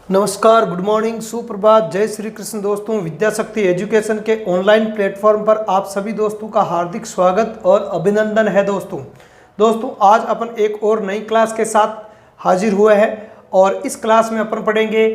नमस्कार, good morning, सुप्रभात, जय श्री कृष्ण। दोस्तों, विद्याशक्ति एजुकेशन के ऑनलाइन प्लेटफॉर्म पर आप सभी दोस्तों का हार्दिक स्वागत और अभिनंदन है। दोस्तों आज अपन एक और नई क्लास के साथ हाजिर हुए हैं और इस क्लास में अपन पढ़ेंगे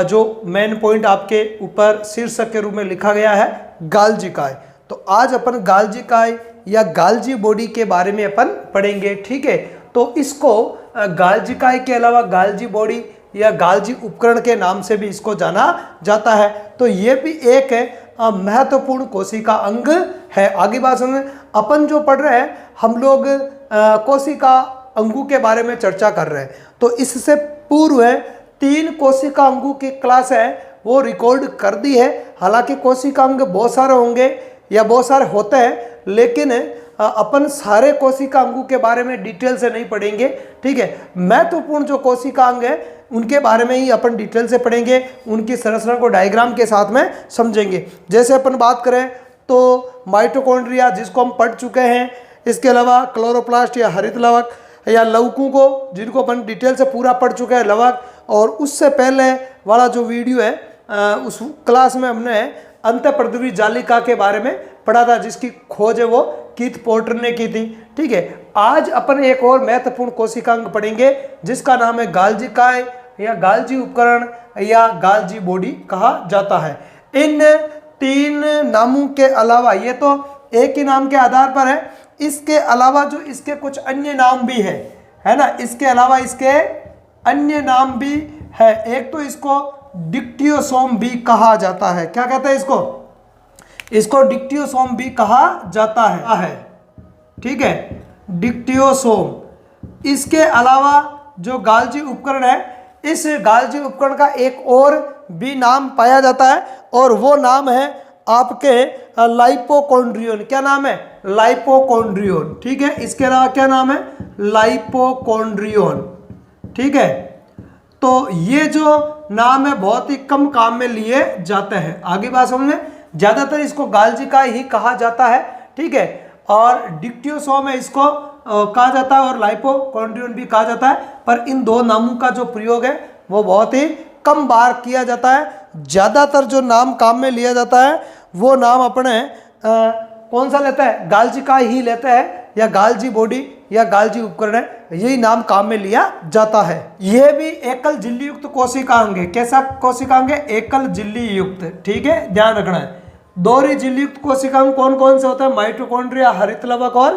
जो मेन पॉइंट आपके ऊपर शीर्षक के रूप में लिखा गया है, गाल्जी काय। तो आज अपन गाल्जी काय या गाल्जी बॉडी के बारे में अपन पढ़ेंगे, ठीक है। तो इसको गाल्जी काय के अलावा गाल्जी बॉडी या गाल्जी उपकरण के नाम से भी इसको जाना जाता है। तो ये भी एक महत्वपूर्ण कोशिका अंग है। आगे बात सुनिए, अपन जो पढ़ रहे हैं हम लोग कोशिका अंगों के बारे में चर्चा कर रहे हैं। तो इससे पूर्व 3 कोशिका अंगों की क्लास है वो रिकॉर्ड कर दी है। हालांकि कोशिका अंग बहुत सारे होंगे या बहुत सारे होते हैं, लेकिन अपन सारे कोशिका अंगों के बारे में डिटेल से नहीं पढ़ेंगे, ठीक है। महत्वपूर्ण जो कोशिका अंग है उनके बारे में ही अपन डिटेल से पढ़ेंगे, उनकी संरचना को डायग्राम के साथ में समझेंगे। जैसे अपन बात करें तो माइटोकॉन्ड्रिया जिसको हम पढ़ चुके हैं, इसके अलावा क्लोरोप्लास्ट या हरित लवक या लवकों को जिनको अपन डिटेल से पूरा पढ़ चुके हैं, लवक। और उससे पहले वाला जो वीडियो है उस क्लास में हमने अंतःपृथ्वी जालिका के बारे में पढ़ा था, जिसकी खोज है वो कीथ पोर्टर ने की थी, ठीक है। आज अपन एक और महत्वपूर्ण कोशिकांग पढ़ेंगे जिसका नाम है गाल्जी काय या गाल्जी उपकरण या गाल्जी बॉडी कहा जाता है। इन 3 नामों के अलावा, ये तो एक ही नाम के आधार पर है, इसके अलावा जो इसके कुछ अन्य नाम भी है ना। इसके अलावा इसके अन्य नाम भी है। एक तो इसको डिक्टियोसोम भी कहा जाता है। क्या कहते हैं इसको डिक्टियोसोम भी कहा जाता है, ठीक है, डिक्टियोसोम। इसके अलावा जो गाल्जी उपकरण है, इस गाल्जी उपकरण का एक और भी नाम पाया जाता है और वो नाम है आपके लाइपोकॉन्ड्रियन। क्या नाम है? लाइपोकॉन्ड्रियन, ठीक है। इसके अलावा क्या नाम है? लाइपोकॉन्ड्रियन, ठीक है। तो ये जो नाम है बहुत ही कम काम में लिए जाते हैं। आगे बात समझ में, ज्यादातर इसको गाल्जी काय ही कहा जाता है, ठीक है। और डिक्टियोसोम है इसको कहा जाता है और लाइपोकॉन्ड्रियन भी कहा जाता है, पर इन 2 नामों का जो प्रयोग है वो बहुत ही कम बार किया जाता है। ज्यादातर जो नाम काम में लिया जाता है वो नाम अपने कौन सा लेता है? गाल्जी काय ही लेता है या गाल्जी बॉडी या गाल्जी उपकरण है, यही नाम काम में लिया जाता है। यह भी एकल झिल्ली युक्त कोशिकांग है। कैसा कोशिकांग है? एकल झिल्ली युक्त, ठीक है, ध्यान रखना है। दोहरी झिल्ली युक्त कोशिकांग कौन कौन से होते हैं? माइटोकॉन्ड्रिया, हरित लवक और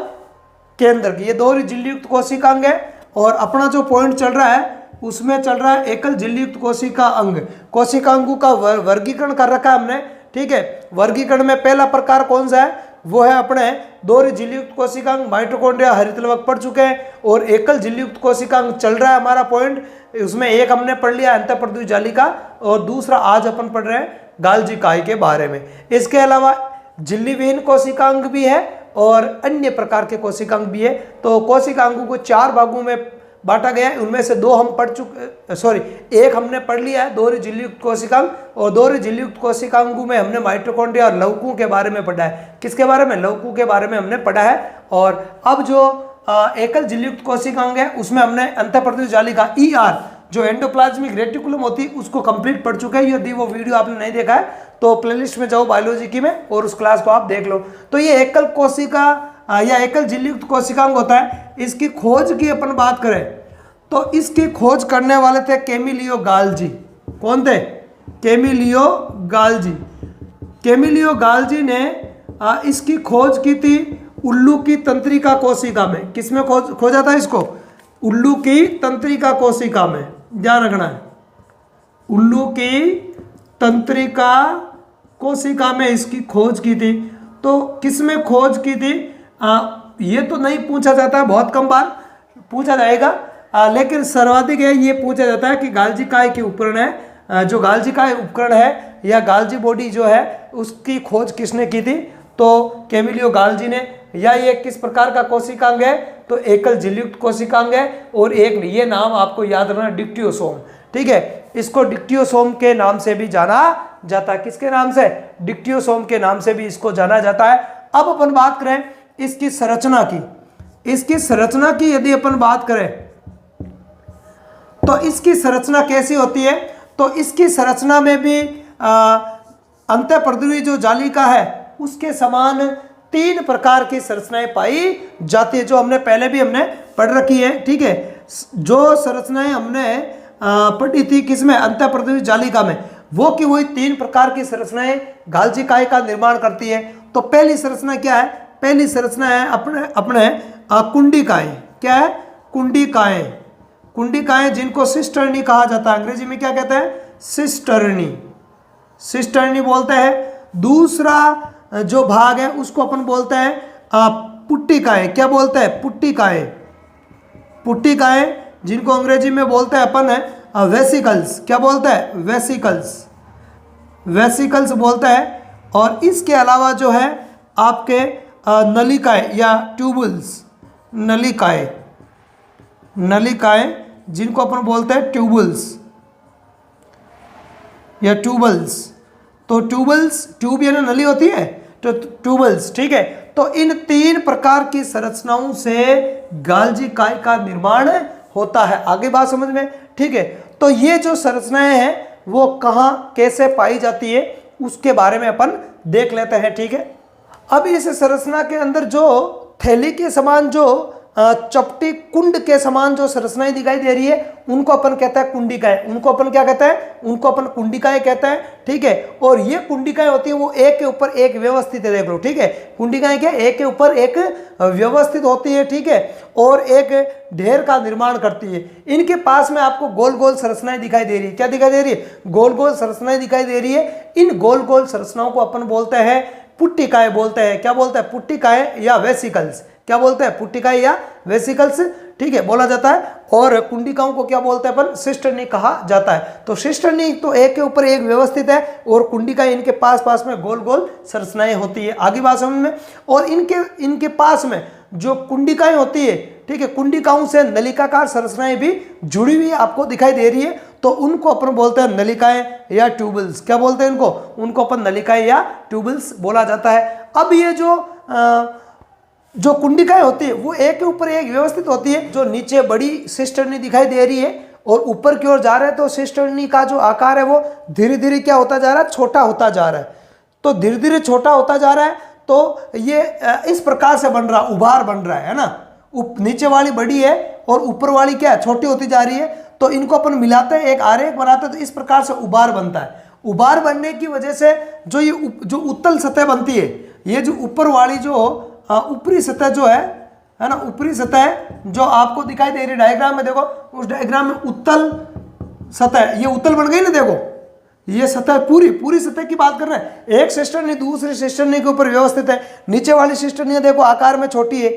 केंद्रक, ये दोहरी झिल्ली युक्त कोशिकांग है। और अपना जो पॉइंट चल रहा है उसमें चल रहा है एकल झिल्ली युक्त कोशिका अंग। कोशिकांगों का वर्गीकरण कर रखा है हमने, ठीक है। वर्गीकरण में पहला प्रकार कौन सा है? वो है अपने दोहरी झिल्ली युक्त कोशिकांग, माइटोकॉन्ड्रिया, हरित लवक पढ़ चुके हैं। और एकल झिल्ली युक्त कोशिकांग चल रहा है हमारा पॉइंट, उसमें एक हमने पढ़ लिया अंतःपृथ्वी जालिका और दूसरा आज अपन पढ़ रहे हैं गाल्जी काय के बारे में। इसके अलावा झिल्ली विहीन कोशिकांग भी है और अन्य प्रकार के कोशिकांग भी है। तो कोशिकांगों को 4 भागों में बांटा गया है। उनमें से 2 हम पढ़ चुके, एक हमने पढ़ लिया है दोहरी झिल्ली युक्त कोशिकांग। और दोहरी झिल्ली युक्त कोशिकांगों में हमने माइटोकॉन्ड्रिया और लवकों के बारे में पढ़ा है। किसके बारे में? लवकों के बारे में हमने पढ़ा है। और अब जो एकल झिल्ली युक्त कोशिकांग है उसमें हमने अंतःपृथ्वी जालिका ER जो एंडोप्लाज्मिक रेटिकुलम होती है उसको कंप्लीट पढ़ चुके हैं। यदि वो वीडियो आपने नहीं देखा है तो प्लेलिस्ट में जाओ बायोलॉजी की में और उस क्लास को आप देख लो। तो ये एकल कोशिका या एकल झिल्ली युक्त कोशिकांग होता है। इसकी खोज की अपन बात करें तो इसकी खोज करने वाले थे कैमिलियो गाल्जी। कौन थे? कैमिलियो गाल्जी। कैमिलियो गाल्जी ने इसकी खोज की थी उल्लू की तंत्रिका कोशिका में। किसमें खोजा था इसको? उल्लू की तंत्रिका कोशिका में, ध्यान रखना है। उल्लू की तंत्रिका कोशिका में इसकी खोज की थी। तो किसमें खोज की थी ये तो नहीं पूछा जाता है, बहुत कम बार पूछा जाएगा, लेकिन सर्वाधिक है ये पूछा जाता है कि गाल्जी काय के उपकरण है, जो गाल्जी काय उपकरण है या गाल्जी बॉडी जो है उसकी खोज किसने की थी? तो कैमिलियो गाल्जी ने। या ये किस प्रकार का कोशिकांग है? तो एकल झिल्ली युक्त कोशिकांग है। और एक ये नाम आपको याद रखना, डिक्टियोसोम, ठीक है। इसको डिक्टियोसोम के नाम से भी जाना जाता है। किसके नाम से? डिक्टियोसोम के नाम से भी इसको जाना जाता है। अब अपन बात करें इसकी संरचना की। इसकी संरचना की यदि अपन बात करें तो इसकी संरचना कैसी होती है? तो इसकी संरचना में भी अंतःपर्दवीय जो जालिका है उसके समान 3 प्रकार की संरचनाएं पाई जाती है, जो हमने पहले भी हमने पढ़ रखी है। ठीक है, जो संरचनाएं हमने पढ़ी थी किसमें, अंतःपर्दवीय जालिका में, वो की वही 3 प्रकार की संरचनाएं गालजिकाएं का निर्माण करती है। तो पहली संरचना क्या है, पहली संरचना है अपने कुंडिकाएं। क्या है, कुंडिकाएं। कुंडिकाएं जिनको सिस्टर्नी कहा जाता है, अंग्रेजी में क्या कहते हैं, सिस्टर्नी, सिस्टर्नी बोलते हैं। दूसरा जो भाग है उसको अपन बोलते हैं पुट्टिकाएं। क्या बोलते हैं, पुट्टिकाएं। पुट्टिकाएं जिनको अंग्रेजी में बोलते हैं अपन है वेसिकल्स। क्या बोलते हैं, वेसिकल्स, वेसिकल्स बोलते हैं। और इसके अलावा जो है आपके नलिकाएं या ट्यूबल्स, नलिकाएं, नलिकाएं जिनको अपन बोलते हैं ट्यूबल्स या ट्यूबल्स। तो ट्यूबल्स, ट्यूब या नली होती है तो ट्यूबल्स। ठीक है, तो इन 3 प्रकार की संरचनाओं से गालजिकाएं का निर्माण होता है। आगे बात समझ में। ठीक है, तो ये जो संरचनाएं हैं वो कहाँ कैसे पाई जाती है उसके बारे में अपन देख लेते हैं। ठीक है, अब इस संरचना के अंदर जो थैली के समान जो चपटी कुंड के समान जो संरचनाएं दिखाई दे रही है उनको अपन कहते हैं कुंडिकाएं। उनको अपन क्या कहते हैं, उनको अपन कुंडिकाएं कहते हैं। ठीक है, और ये कुंडिकाएं होती है वो एक के ऊपर एक व्यवस्थित है, देख लो। ठीक है, कुंडिकाएं क्या एक के ऊपर एक व्यवस्थित होती है। ठीक है, और एक ढेर का निर्माण करती है। इनके पास में आपको गोल गोल संरचनाएं दिखाई दे रही है। क्या दिखाई दे रही है, गोल गोल संरचनाएं दिखाई दे रही है। इन गोल गोल संरचनाओं को अपन बोलते हैं पुट्टिकाएं बोलते हैं। क्या बोलते हैं, पुट्टिकाएं या वेसिकल्स। क्या बोलते हैं, पुट्टिकाएं या वेसिकल्स। ठीक है, बोला जाता है। और कुंडिकाओं को क्या बोलते हैं अपन, सिस्टर्नी कहा जाता है। तो सिस्टर्नी तो एक के ऊपर एक व्यवस्थित है और कुंडिकाएं इनके पास पास में गोल गोल संरचनाएं होती है। आगे बात समझ में। और इनके पास में जो कुंडिकाएं होती है, ठीक है, कुंडिकाओं से नलिकाकार संरचनाएं भी जुड़ी हुई आपको दिखाई दे रही है। तो उनको अपन बोलते हैं नलिकाएं या ट्यूबल्स। क्या बोलते हैं इनको, उनको अपन नलिकाएं या ट्यूबल्स बोला जाता है। अब ये जो कुंडिकाएं होती है वो एक के ऊपर एक व्यवस्थित होती है। जो नीचे बड़ी सिस्टर्नी दिखाई दे रही है और ऊपर की ओर जा रहा है, तो सिस्टर्नी का जो आकार है वो धीरे धीरे क्या होता जा रहा है, छोटा होता जा रहा है। तो धीरे धीरे छोटा होता जा रहा है। तो ये इस प्रकार से बन रहा, उभार बन रहा है ना। नीचे वाली बड़ी है और ऊपर वाली क्या है, छोटी होती जा रही है। तो इनको अपन मिलाते हैं, एक आरेख बनाते हैं, तो इस प्रकार से उभार बनता है। उभार बनने की वजह से जो उत्तल सतह बनती है, ये जो ऊपर वाली जो ऊपरी सतह जो है ना, ऊपरी सतह जो आपको दिखाई दे रही है डायग्राम में, देखो उस डायग्राम में उत्तल सतह, ये उत्तल बन गई ना। देखो ये सतह पूरी सतह की बात कर रहे हैं। एक सिस्टर्नी दूसरी सिस्टर्नी के ऊपर व्यवस्थित है। नीचे वाली सिस्टर्नी देखो आकार में छोटी है।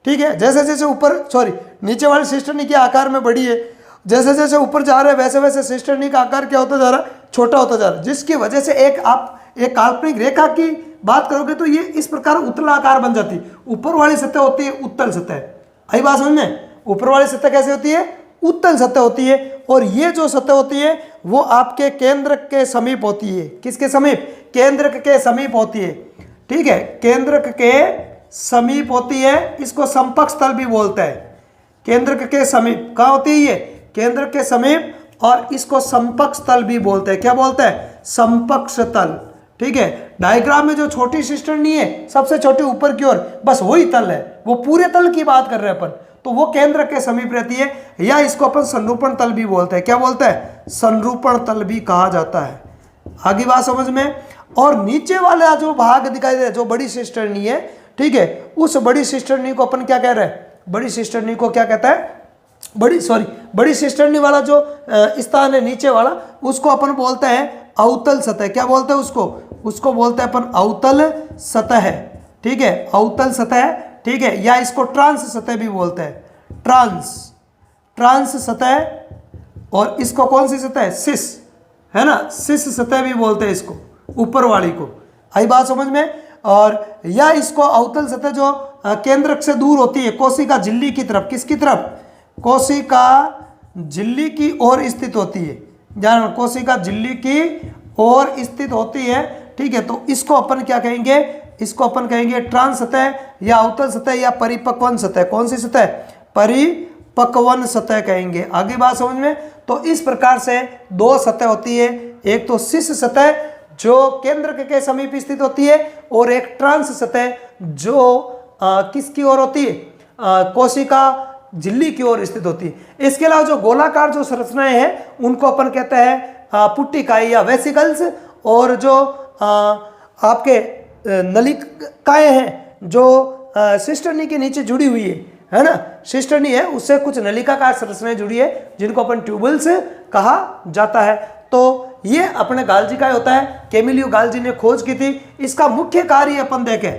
ठीक है, जैसे जैसे ऊपर नीचे वाली सिस्टर्नी के आकार में बड़ी है। जैसे जैसे ऊपर जा रहे हैं वैसे वैसे सिस्टर्नी का आकार क्या होता जा रहा है, छोटा होता जा रहा है। जिसकी वजह से आप एक काल्पनिक रेखा की बात करोगे तो ये इस प्रकार उत्तल आकार बन जाती है। ऊपर वाली सतह होती है उत्तल सतह। आई बात समझ में। ऊपर वाली सतह कैसे होती है, उत्तल सतह होती है। और ये जो सतह होती है वो आपके केंद्रक के समीप होती है। किसके समीप, केंद्रक के समीप होती है। ठीक है, केंद्रक के समीप होती है। इसको समपक्ष तल भी बोलते हैं। केंद्रक के समीप कहाँ होती है ये, केंद्रक के समीप। और इसको समपक्ष तल भी बोलते हैं। क्या बोलते हैं, समपक्ष तल। ठीक है, डायग्राम में जो छोटी सिस्टर्नी है सबसे छोटी ऊपर की ओर, बस वही तल है। वो पूरे तल की बात कर रहे हैं अपन। तो वो केंद्र के समीप रहती है, या इसको अपन संरूपण तल भी बोलते हैं। क्या बोलते हैं, संरूपण तल भी कहा जाता है। आगे बात समझ में। और नीचे वाला जो भाग दिखाई दे रहा है, जो बड़ी सिस्टर्नी है, ठीक है, उस बड़ी सिस्टर्नी को अपन क्या कह रहे हैं, बड़ी सिस्टर्नी को क्या कहता है, बड़ी सिस्टर्नी वाला जो स्थान है नीचे वाला, उसको अपन बोलते हैं अवतल सतह। क्या बोलते हैं उसको बोलते हैं अपन अवतल सतह। ठीक है, अवतल सतह। ठीक है, या इसको ट्रांस सतह भी बोलते हैं, ट्रांस सतह। और इसको कौन सी सतह, सिस, है ना, सिस सतह भी बोलते हैं इसको, ऊपर वाली को। आई बात समझ में। और या इसको अवतल सतह जो केंद्रक से दूर होती है, कोशिका झिल्ली की तरफ, किसकी तरफ, कोशिका झिल्ली की ओर स्थित होती है। ध्यान, कोशिका झिल्ली की ओर स्थित होती है। ठीक है, तो इसको अपन क्या कहेंगे, इसको अपन कहेंगे ट्रांस सतह या अवतल सतह या परिपक्वन सतह। कौन सी सतह, पकवन सतह कहेंगे। आगे बात समझ में। तो इस प्रकार से दो सतह होती है, एक तो शीर्ष सतह जो केंद्र के समीप स्थित होती है, और एक ट्रांस सतह जो किसकी ओर होती है, कोशिका झिल्ली की ओर स्थित होती है। इसके अलावा जो गोलाकार जो संरचनाएं हैं उनको अपन कहते हैं पुट्टिकाएं या वेसिकल्स, और जो आपके नलिकाएं हैं जो सिस्टर्नी के नीचे जुड़ी हुई है ना, सिस्टर्नी है उससे कुछ नलिकाकार संरचनाएं जुड़ी है जिनको अपन ट्यूबल्स कहा जाता है। तो ये अपने गाल्जी का होता है, कैमिलियो गाल्जी ने खोज की थी। इसका मुख्य कार्य अपन देखें,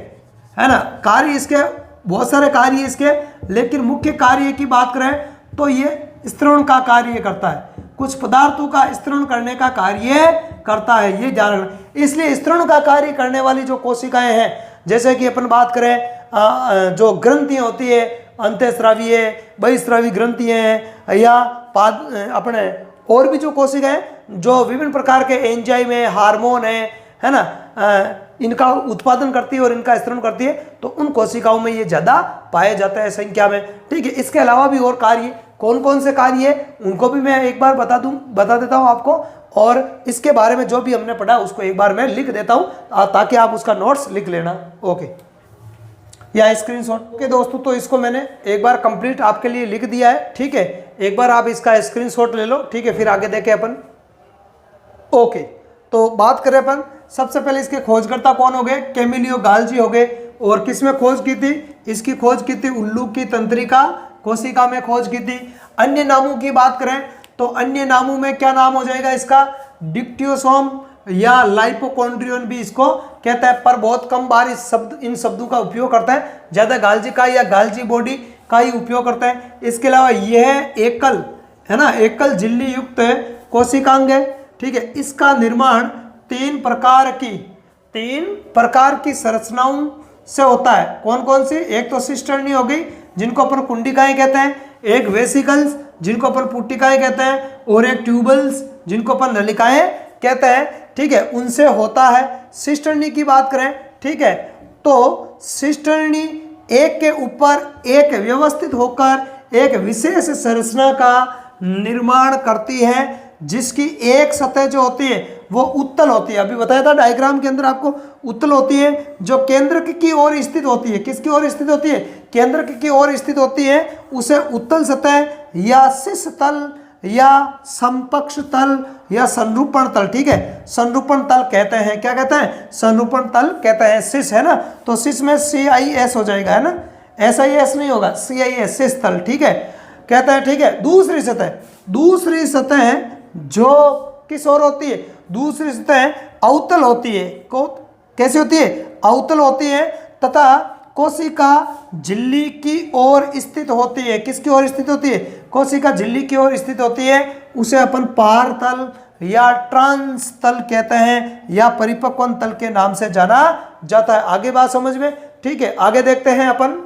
है ना, कार्य इसके बहुत सारे कार्य इसके, लेकिन मुख्य कार्य की बात करें तो ये स्तरण का कार्य करता है, कुछ पदार्थों का स्तरण करने का कार्य करता है, ये ध्यान रखना। इसलिए स्तरण का कार्य करने वाली जो कोशिकाएं हैं, जैसे कि अपन बात करें जो ग्रंथियां होती है, अंतःस्रावीय बहिस्रावी ग्रंथियां हैं, या अपने और भी जो कोशिकाएं जो विभिन्न प्रकार के एंजाइम है, हार्मोन है ना, इनका उत्पादन करती है और इनका स्तरण करती है, तो उन कोशिकाओं में ये ज़्यादा पाया जाता है संख्या में। ठीक है, इसके अलावा भी और कार्य कौन कौन से कार्य है उनको भी मैं एक बार बता देता हूँ आपको, और इसके बारे में जो भी हमने पढ़ा उसको एक बार मैं लिख देता हूँ ताकि आप उसका नोट्स लिख लेना। ओके, या स्क्रीनशॉट। ओके दोस्तों, तो इसको मैंने एक बार कंप्लीट आपके लिए लिख दिया है। ठीक है, एक बार आप इसका स्क्रीनशॉट ले लो। ठीक है, फिर आगे देखें अपन। ओके, तो बात करें अपन, सबसे पहले इसके खोजकर्ता कौन हो गए, कैमिलियो गाल्जी हो गए। और किसमें खोज की थी, इसकी खोज की थी उल्लू की तंत्रिका कोशिका में खोज की थी। अन्य नामों की बात करें तो अन्य नामों में क्या नाम हो जाएगा इसका, डिक्टियोसोम या लाइपोकॉन्ड्रियन भी इसको कहता है, पर बहुत कम बार इन शब्दों का उपयोग करता है, ज्यादा गाल्जी का या गाल्जी बॉडी का ही उपयोग करता है। इसके अलावा यह एकल है ना, एकल झिल्ली युक्त कोशिकांग है। ठीक है, इसका निर्माण तीन प्रकार की संरचनाओं से होता है। कौन कौन सी, एक तो सिस्टर्नी हो गई जिनको अपन कुंडिकाएं कहते हैं, एक वेसिकल्स जिनको अपन पुट्टिकाएं कहते हैं, और एक ट्यूबल्स जिनको अपन नलिकाएं कहते हैं। ठीक है, उनसे होता है। सिस्टर्नी की बात करें, ठीक है, तो सिस्टर्नी एक के ऊपर एक व्यवस्थित होकर एक विशेष संरचना का निर्माण करती है, जिसकी एक सतह जो होती है वो उत्तल होती है। अभी बताया था डायग्राम के अंदर आपको, उत्तल होती है, जो केंद्र की ओर स्थित होती है। किसकी ओर स्थित होती है, केंद्र की ओर स्थित होती है, उसे उत्तल सतह या शीर्ष तल या समपक्ष तल या संरूपण तल, ठीक है, संरूपण तल कहते हैं। क्या कहते हैं, संरूपण तल कहते हैं। शीर्ष है ना, तो शीर्ष में CIS हो जाएगा, है ना, SIS नहीं होगा, CIS शीर्ष तल, ठीक है, कहते हैं। ठीक है, दूसरी सतह जो किस ओर होती है, दूसरी सतह अवतल होती है। कैसी होती है, अवतल होती है, तथा कोशिका झिल्ली की ओर स्थित होती है। किसकी ओर स्थित होती है, कोशिका झिल्ली की ओर स्थित होती है। उसे अपन पार तल या ट्रांस तल कहते हैं, या परिपक्वन तल के नाम से जाना जाता है। आगे बात समझ में। ठीक है, आगे देखते हैं अपन।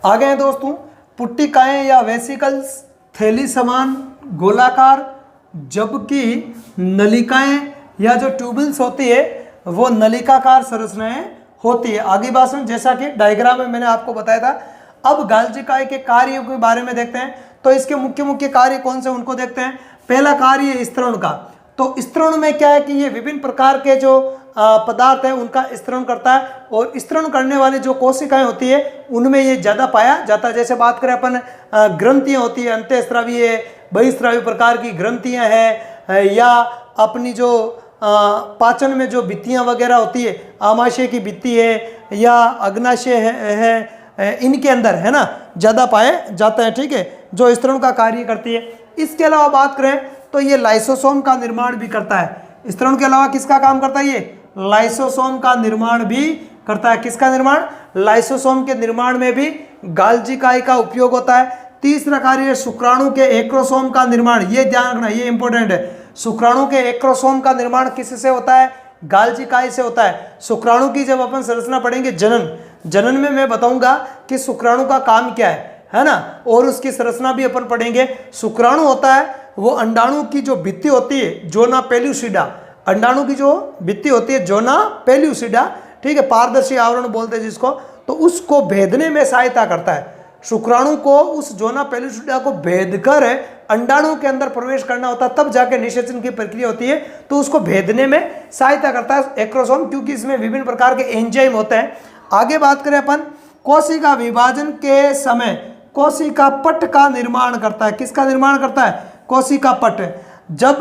आगे हैं दोस्तों, पुट्टिकाएं या वेसिकल्स थैली समान गोलाकार, जबकि नलिकाएं या जो ट्यूबल्स होती है वो नलिकाकार संरचनाएं होती है। आगे बात सुन, जैसा कि डायग्राम में मैंने आपको बताया था। अब गाल्जिकाई के कार्यों के बारे में देखते हैं। तो इसके मुख्य कार्य कौन से उनको देखते हैं। पहला कार्य है स्तरण का। तो स्तरण में क्या है कि ये विभिन्न प्रकार के जो पदार्थ है उनका स्तरण करता है, और स्तरण करने वाली जो कोशिकाएं होती है उनमें ये ज़्यादा पाया जाता है। जैसे बात करें अपन, ग्रंथियाँ होती है, अंतःस्रावीय बहिस्रावी प्रकार की ग्रंथियाँ हैं, या अपनी जो पाचन में जो भित्तियाँ वगैरह होती है, आमाशय की भित्ति है या अग्नाशय है, इनके अंदर है ना ज़्यादा पाए जाते हैं। ठीक है, जो स्तरण का कार्य करती है। इसके अलावा बात करें तो ये लाइसोसोम का निर्माण भी करता है। स्तरण के अलावा किसका काम करता है, ये लाइसोसोम का निर्माण भी करता है। किसका निर्माण, लाइसोसोम के निर्माण में भी गाल्जिकाई का उपयोग होता है। तीसरा कार्य शुक्राणु के एक्रोसोम का निर्माण। ये ध्यान रखना, ये इंपॉर्टेंट है। शुक्राणु के एक्रोसोम का निर्माण किससे होता है, गाल्जिकाई से होता है। शुक्राणु की जब अपन संरचना पढ़ेंगे, जनन में मैं बताऊंगा कि शुक्राणु का काम क्या है ना, और उसकी संरचना भी अपन पढ़ेंगे। शुक्राणु होता है वो अंडाणु की जो भित्ति होती है, जोना पेल्यूसिडा, अंडाणु की जो भित्ति होती है जोना पेल्यूसिडा, ठीक है, पारदर्शी आवरण बोलते हैं जिसको, तो उसको भेदने में सहायता करता है। शुक्राणु को उस जोना पेलुसिडा को भेद कर अंडाणु के अंदर प्रवेश करना होता है, तब जाके निषेचन की प्रक्रिया होती है। तो उसको भेदने में सहायता करता है एक्रोसोम, क्योंकि इसमें विभिन्न प्रकार के एंजाइम होते हैं। आगे बात करें अपन, कोशिका विभाजन के समय कोशिका पट का निर्माण करता है। किसका निर्माण करता है? कोशिका पट। जब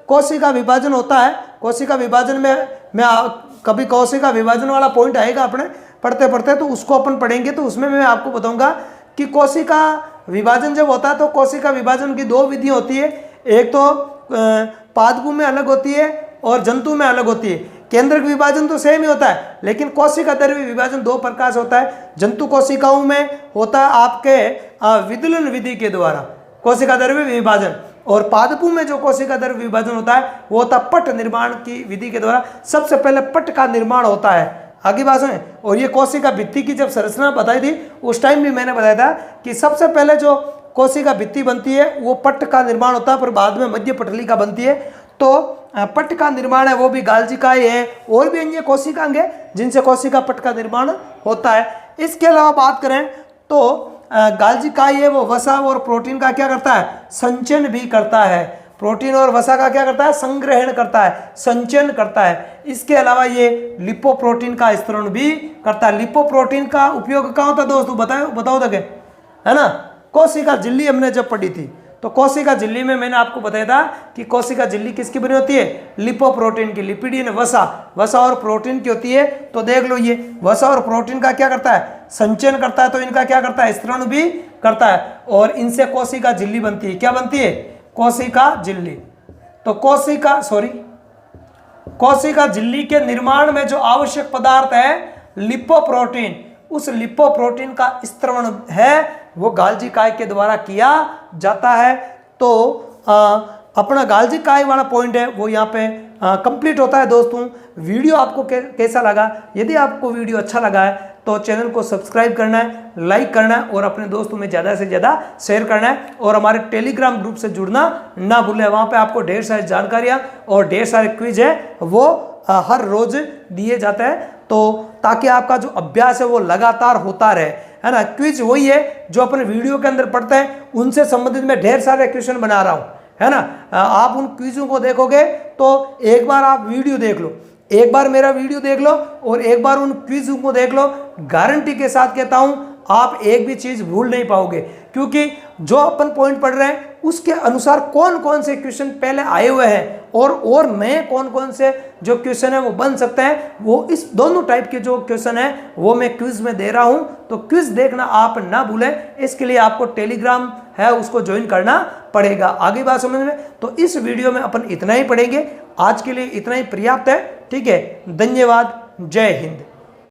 कोशिका विभाजन होता है, कोशिका विभाजन में मैं कभी कोशिका विभाजन वाला पॉइंट आएगा अपने पढ़ते पढ़ते, तो उसको अपन पढ़ेंगे, तो उसमें मैं आपको बताऊंगा कि कोशिका विभाजन जब होता है तो कोशिका विभाजन की दो विधियां होती है। एक तो पादपू में अलग होती है और जंतु में अलग होती है। केंद्रक विभाजन तो सेम ही होता है, लेकिन कोशिका द्रव्य विभाजन दो प्रकार से होता है। जंतु कोशिकाओं में होता है आपके विदलन विधि के द्वारा कोशिका द्रव्य विभाजन, और पादपू में जो कोशिका द्रव्य विभाजन होता है वो होता है पट निर्माण की विधि के द्वारा। सबसे पहले पट का निर्माण होता है। आगे बात सुने, और ये कोशिका भित्ति की जब संरचना बताई थी उस टाइम भी मैंने बताया था कि सबसे पहले जो कोशिका भित्ति बनती है वो पट का निर्माण होता है, पर बाद में मध्य पटली का बनती है। तो पट का निर्माण है वो भी गाल्जिकाएं है, और भी अन्य कोशिकांग है जिनसे कोशिका पट का निर्माण होता है। इसके अलावा बात करें तो गाल्जिकाएं है वो वसा और प्रोटीन का क्या करता है? संचयन भी करता है। प्रोटीन और वसा का क्या करता है? संग्रहण करता है, संचयन करता है। इसके अलावा ये लिपोप्रोटीन का स्तरण भी करता है। लिपोप्रोटीन का उपयोग कहाँ होता है दोस्तों? बताओ तो क्या है ना? कोशिका झिल्ली हमने जब पढ़ी थी तो कोशिका झिल्ली में मैंने आपको बताया था कि कोशिका झिल्ली किसकी बनी होती है? लिपोप्रोटीन की। लिपिडीन वसा और प्रोटीन की होती है। तो देख लो, ये वसा और प्रोटीन का क्या करता है? संचयन करता है। तो इनका क्या करता है? स्तरण भी करता है, और इनसे कोशिका झिल्ली बनती है। क्या बनती है? कोशिका झिल्ली। तो कोशिका झिल्ली के निर्माण में जो आवश्यक पदार्थ है लिपोप्रोटीन, उस लिपोप्रोटीन का स्त्रवण है वो गाल्जिकाय के द्वारा किया जाता है। तो अपना गाल्जिकाय वाला पॉइंट है वो यहाँ पे कंप्लीट होता है। दोस्तों, वीडियो आपको कैसा लगा? यदि आपको वीडियो अच्छा लगा है तो चैनल को सब्सक्राइब करना है, लाइक करना है, और अपने दोस्तों में ज़्यादा से ज़्यादा शेयर करना है, और हमारे टेलीग्राम ग्रुप से जुड़ना ना भूलें। वहाँ पे आपको ढेर सारी जानकारियाँ और ढेर सारे क्विज है वो हर रोज़ दिए जाते हैं, तो ताकि आपका जो अभ्यास है वो लगातार होता रहे, है ना। क्विज वही है जो अपने वीडियो के अंदर पढ़ते हैं, उनसे संबंधित मैं ढेर सारे क्वेश्चन बना रहा हूँ, है ना। आप उन क्विजों को देखोगे तो एक बार आप वीडियो देख लो, एक बार मेरा वीडियो देख लो और एक बार उन क्विजों को देख लो, गारंटी के साथ कहता हूँ आप एक भी चीज़ भूल नहीं पाओगे, क्योंकि जो अपन पॉइंट पढ़ रहे हैं उसके अनुसार कौन कौन से क्वेश्चन पहले आए हुए हैं और नए कौन कौन से जो क्वेश्चन है वो बन सकते हैं, वो इस दोनों टाइप के जो क्वेश्चन है वो मैं क्विज में दे रहा हूं। तो क्विज देखना आप ना भूलें, इसके लिए आपको टेलीग्राम है उसको ज्वाइन करना पड़ेगा। आगे बात समझ में? तो इस वीडियो में अपन इतना ही पढ़ेंगे, आज के लिए इतना ही पर्याप्त है। ठीक है, धन्यवाद, जय हिंद।